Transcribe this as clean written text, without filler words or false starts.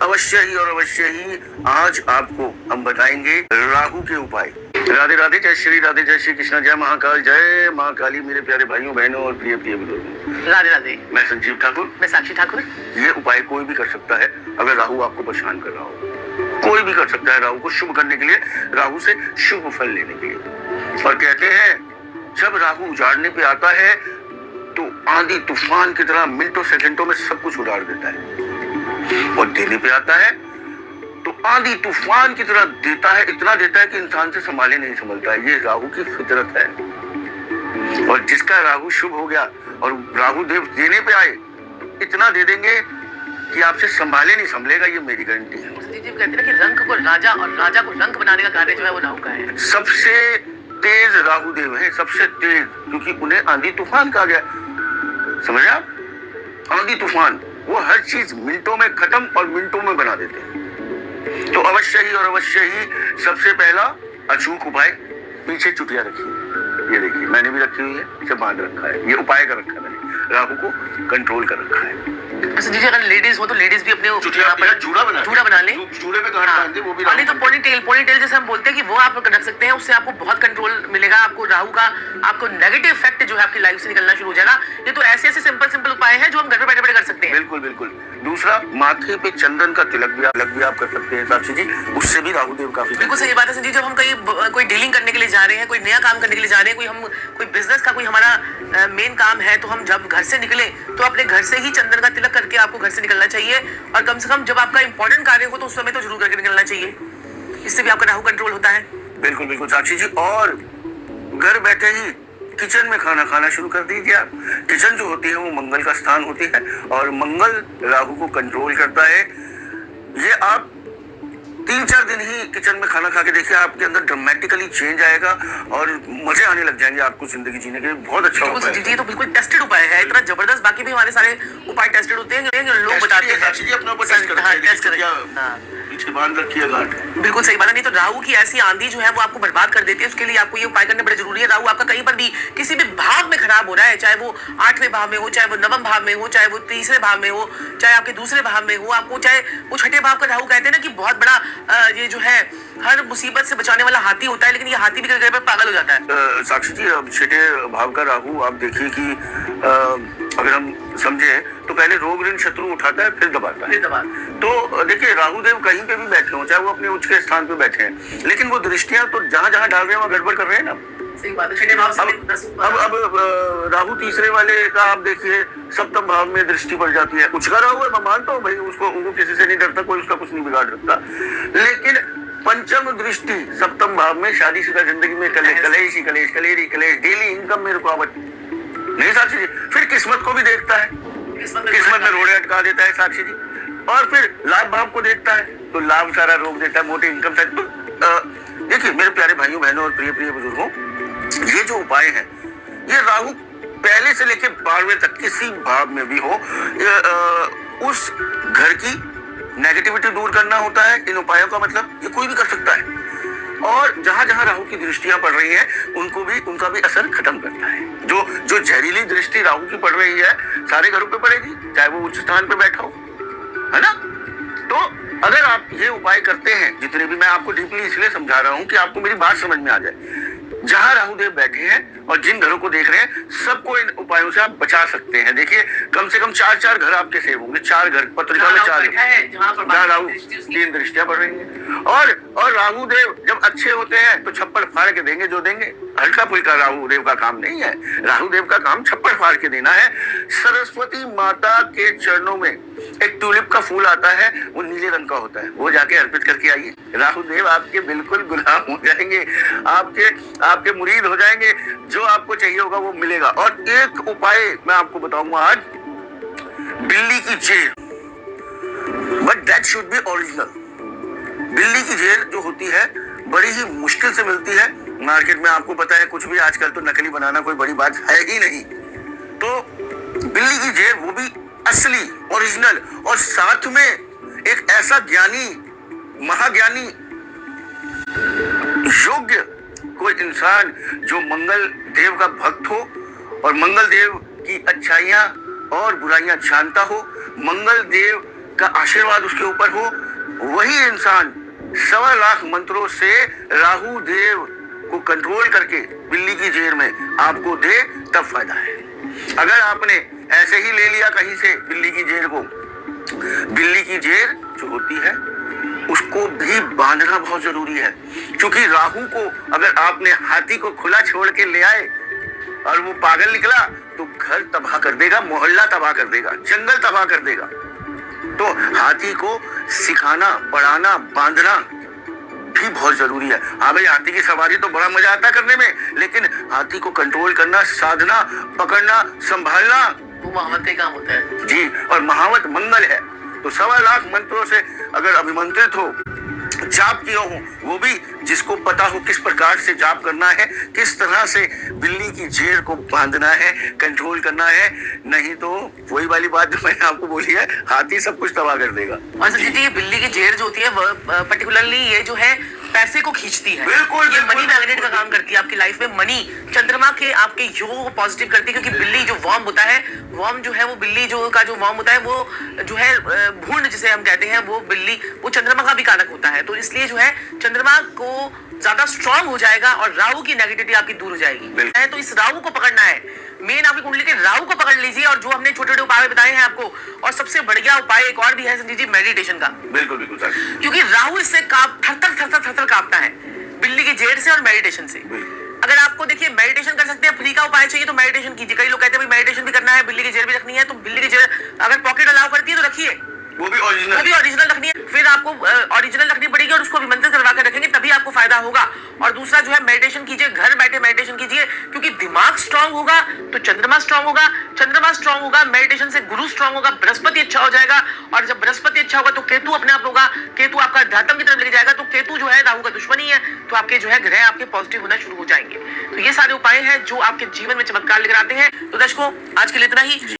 अवश्य ही आज आपको हम बताएंगे राहु के उपाय। राधे राधे, जय श्री कृष्ण, जय महाकाल, जय माँ काली। मेरे प्यारे भाइयों बहनों और प्रिय प्रिय बुजुर्गों, राधे राधे। मैं संजीव ठाकुर, मैं साक्षी ठाकुर। ये उपाय कोई भी कर सकता है अगर राहु आपको परेशान कर रहा हो। कोई भी कर सकता है राहु को शुभ करने के लिए, राहु से शुभ फल लेने के लिए। और कहते हैं जब राहु उजाड़ने पे आता है तो आंधी तूफान की तरह मिनटों सेकंडों में सब कुछ उजाड़ देता है, और देने पे आता है तो आंधी तूफान की तरह देता है, इतना देता है कि इंसान से संभाले नहीं संभलता है। ये राहु की फितरत है। और जिसका राहु शुभ हो गया और राहु देव देने पे आए, इतना दे देंगे कि आपसे संभाले नहीं संभलेगा, ये मेरी गारंटी है। कहते हैं कि रंग को राजा और राजा को रंग बनाने का कार्य जो है वो राहु का है। सबसे तेज राहु देव है, सबसे तेज, क्योंकि उन्हें आंधी तूफान कहा गया। समझ रहे आप? आंधी तूफान, वो हर चीज मिनटों में खत्म और मिनटों में बना देते हैं। तो अवश्य ही सबसे पहला अचूक उपाय, पीछे चुटिया रखिए। ये देखिए मैंने भी रखी हुई है, इसे बांध रखा है। ये उपाय कर रखा है मैंने, राहु को कंट्रोल कर रखा है। जी, अगर लेडीज हो तो लेडीज भी अपने चुटिया जूड़ा बना ले, जूड़े पे गांठ बांध दे, वो भी नहीं तो पोनीटेल जैसे हम बोलते हैं कि वो आप रख सकते हैं। उससे आपको बहुत कंट्रोल मिलेगा। आपको राहु का आपको नेगेटिव इफेक्ट जो है आपकी लाइफ से निकलना शुरू हो जाएगा। ये तो ऐसे सिंपल उपाय हैं जो हम घर पे बैठे कर सकते हैं। बिल्कुल। दूसरा, माथे पे चंदन का तिलक भी आप कर सकते हैं साक्षी जी, उससे भी राहु देव काफी। बिल्कुल सही बात है संजीव। जब हम कहीं कोई डीलिंग करने के लिए जा रहे हैं, कोई नया काम करने के लिए जा रहे हैं, कोई बिजनेस का कोई हमारा मेन काम है, तो हम जब घर से निकले तो अपने घर से ही चंदन का तिलक करके आपको घर से निकलना चाहिए। और कम से कम जब आपका इंपॉर्टेंट कार्य हो तो उस समय तो जरूर करके निकलना चाहिए। इससे भी आपका राहु कंट्रोल होता है। बिल्कुल साक्षी जी। और घर बैठे ही किचन में खाना शुरू कर दीजिए आप। किचन जो होती है वो मंगल का स्थान होती है, और मंगल राहु को कंट्रोल करता है। ये आप 3-4 दिन ही किचन में खाना खा के देखिए, आपके अंदर ड्रामेटिकली चेंज आएगा और मजे आने लग जाएंगे आपको जिंदगी जीने के लिए। बहुत अच्छा उपाय है। ये तो बिल्कुल टेस्टेड उपाय है, इतना जबरदस्त। बाकी भी हमारे सारे उपाय टेस्टेड होते हैं, लोग बताते हैं। अपने ऊपर टेस्ट करते पीछे बांध रखिए गांठ। बिल्कुल सही बात है। नहीं तो राहु की ऐसी आंधी जो है वो आपको बर्बाद कर देती है। उसके लिए आपको ये उपाय करने बड़े जरूरी है। राहु आपका कहीं पर भी किसी भी भाव में खराब हो रहा है, चाहे वो 8वें भाव में हो, चाहे वो 9वें भाव में हो, चाहे वो 3रे भाव में हो, चाहे आपके दूसरे भाव में हो, आपको चाहे वो 6ठे भाव का राहु कहते हैं ना कि बहुत बड़ा ये जो है हर मुसीबत से बचाने वाला हाथी होता है, लेकिन ये हाथी भी कभी पागल हो जाता है। साक्षी जी, अब 6ठे भाव का राहु आप देखिए कि अगर हम समझे तो पहले रोग ऋण शत्रु उठाता है, फिर दबाता है। तो देखिए राहु देव कहीं पे भी बैठे हो, चाहे वो अपने उच्च के स्थान पे बैठे हैं, लेकिन वो दृष्टियां तो जहां डाल रहे हैं वहां गड़बड़ कर रहे हैं ना। सही बात है। अब राहु तीसरे वाले का आप देखिए सप्तम भाव में दृष्टि पड़ जाती है। उचका राहु है, मैं मानता हूँ भाई, उसको किसी से नहीं डरता, कोई उसका कुछ नहीं बिगाड़ सकता, लेकिन पंचम दृष्टि सप्तम भाव में शादीशुदा जिंदगी में कलेश, डेली इनकम मेरे को आवत नहीं साक्षी जी। फिर किस्मत को भी देखता है, किस्मत में रोड़े अटका देता है साक्षी जी। और फिर लाभ भाव को देखता है तो लाभ सारा रोक देता है, मोटी इनकम साइड। तो देखिए मेरे प्यारे भाइयों बहनों और प्रिय बुजुर्गों, ये जो उपाय है ये राहु पहले से लेकर 12वें तक किसी भाव में भी हो, उस घर की नेगेटिविटी दूर करना होता है। इन उपायों का मतलब ये कोई भी कर सकता है, और जहां जहां राहु की दृष्टियां पड़ रही हैं उनका भी असर खत्म करता है। जो जहरीली दृष्टि राहु की पड़ रही है सारे घरों पे पड़ेगी, चाहे वो उच्च स्थान पे बैठा हो, है ना। तो अगर आप ये उपाय करते हैं, जितने भी, मैं आपको डीपली इसलिए समझा रहा हूं कि आपको मेरी बात समझ में आ जाए। जहां राहुदेव बैठे हैं और जिन घरों को देख रहे हैं, सबको इन उपायों से आप बचा सकते हैं। देखिए कम से कम 4 घर आपके सेव होंगे। 4 घर पत्रिका में 4 जहाँ राहु 3 दृष्टियां पड़ रही हैं। और राहुदेव जब अच्छे होते हैं तो छप्पड़ फाड़ के देंगे, जो देंगे हल्का फुल्का राहुदेव का काम नहीं है। राहुदेव का काम छप्पड़ फाड़ के देना है। सरस्वती माता के चरणों में एक ट्यूलिप का फूल आता है, वो नीले रंग का होता है, वो जाके अर्पित करके आइए। राहुदेव आपके बिल्कुल गुलाम हो जाएंगे, आपके मुरीद हो जाएंगे, जो आपको चाहिए होगा वो मिलेगा। और एक उपाय मैं आपको बताऊंगा आज, बिल्ली की जेल, but that should be original. बिल्ली की जेल जो होती है बड़ी ही मुश्किल से मिलती है मार्केट में, आपको पता है कुछ भी आजकल तो नकली बनाना कोई बड़ी बात है ही नहीं। तो बिल्ली की जेल, वो भी असली ओरिजिनल, और साथ में एक ऐसा ज्ञानी, महाज्ञानी, योग्य कोई इंसान जो मंगल देव का भक्त हो और मंगल देव की अच्छाइयां और बुराइयां जानता हो, मंगल देव का आशीर्वाद उसके ऊपर हो, वही इंसान 1.25 लाख मंत्रों से राहु देव को कंट्रोल करके बिल्ली की जेर में आपको दे, तब फायदा है। अगर आपने ऐसे ही ले लिया कहीं से बिल्ली की जेर को, बिल्ली की जेर जो होती है उसको भी बांधना बहुत जरूरी है, क्योंकि राहु को अगर आपने हाथी को खुला छोड़ के ले आए और वो पागल निकला तो घर तबाह कर देगा, मोहल्ला तबाह कर देगा, जंगल तबाह कर देगा। तो हाथी को सिखाना, पढ़ाना, बांधना भी बहुत जरूरी है। हाँ भाई, हाथी की सवारी तो बड़ा मजा आता करने में, लेकिन हाथी को कंट्रोल करना, साधना, पकड़ना, संभालना, वो महावत का काम होता है जी। और महावत मंगल है। तो 1.25 लाख मंत्रों से अगर अभिमंत्रित हो, जाप किया हो, वो भी जिसको पता हो किस प्रकार से जाप करना है, किस तरह से बिल्ली की जेर को बांधना है, कंट्रोल करना है, नहीं तो वही वाली बात जो मैंने आपको बोली है, हाथी सब कुछ तबाह कर देगा। और संजीव जी, ये बिल्ली की जेर जो होती है पर्टिकुलरली ये जो है पैसे को खींचती है। बिल्कुल, ये बिल्कुल, मनी मैग्नेट का काम करती है आपकी लाइफ में। मनी चंद्रमा के आपके योग को पॉजिटिव करती है, क्योंकि बिल्ली जो वर्म होता है, वर्म जो है वो बिल्ली जो का जो वर्म होता है वो जो है भूर्ण जिसे हम कहते हैं, वो बिल्ली वो चंद्रमा का भी कारक होता है। तो इसलिए जो है चंद्रमा को ज्यादा स्ट्रांग हो जाएगा और राहु की नेगेटिविटी आपकी दूर हो जाएगी। तो इस राहु को पकड़ना है, मेन आपकी कुंडली के राहु को पकड़ लीजिए। और जो हमने छोटे छोटे उपाय बताए हैं आपको, और सबसे बढ़िया उपाय एक और भी है संजीव जी, मेडिटेशन का। बिल्कुल बिल्कुल सर, क्योंकि राहु इससे थर कांपता है, बिल्ली की जेर से और मेडिटेशन से। अगर आपको देखिए मेडिटेशन कर सकते हैं, फ्री का उपाय चाहिए तो मेडिटेशन कीजिए। कई लोग कहते हैं भाई मेडिटेशन भी करना है, बिल्ली की जेर भी रखनी है, तो बिल्ली की जेर अगर पॉकेट अलाउ करती है तो रखिए, वो भी ओरिजिनल रखनी है। फिर आपको ओरिजिनल रखनी पड़ेगी और उसको अभिमंत्रित करवा कर रखेंगे, तभी आपको फायदा होगा। और दूसरा जो है मेडिटेशन कीजिए, घर बैठे मेडिटेशन कीजिए, क्योंकि दिमाग स्ट्रांग होगा तो चंद्रमा स्ट्रांग होगा, चंद्रमा स्ट्रांग होगा, मेडिटेशन से गुरु स्ट्रांग होगा, बृहस्पति अच्छा हो जाएगा। और जब बृहस्पति अच्छा होगा तो केतु अपने आप होगा, केतु आपका अध्यात्म की तरफ लेके जाएगा। तो केतु जो है राहु का दुश्मन ही है, तो आपके जो है ग्रह आपके पॉजिटिव होना शुरू हो जाएंगे। तो ये सारे उपाय हैं जो आपके जीवन में चमत्कार लेकर आते हैं। तो दर्शकों, आज के लिए इतना ही।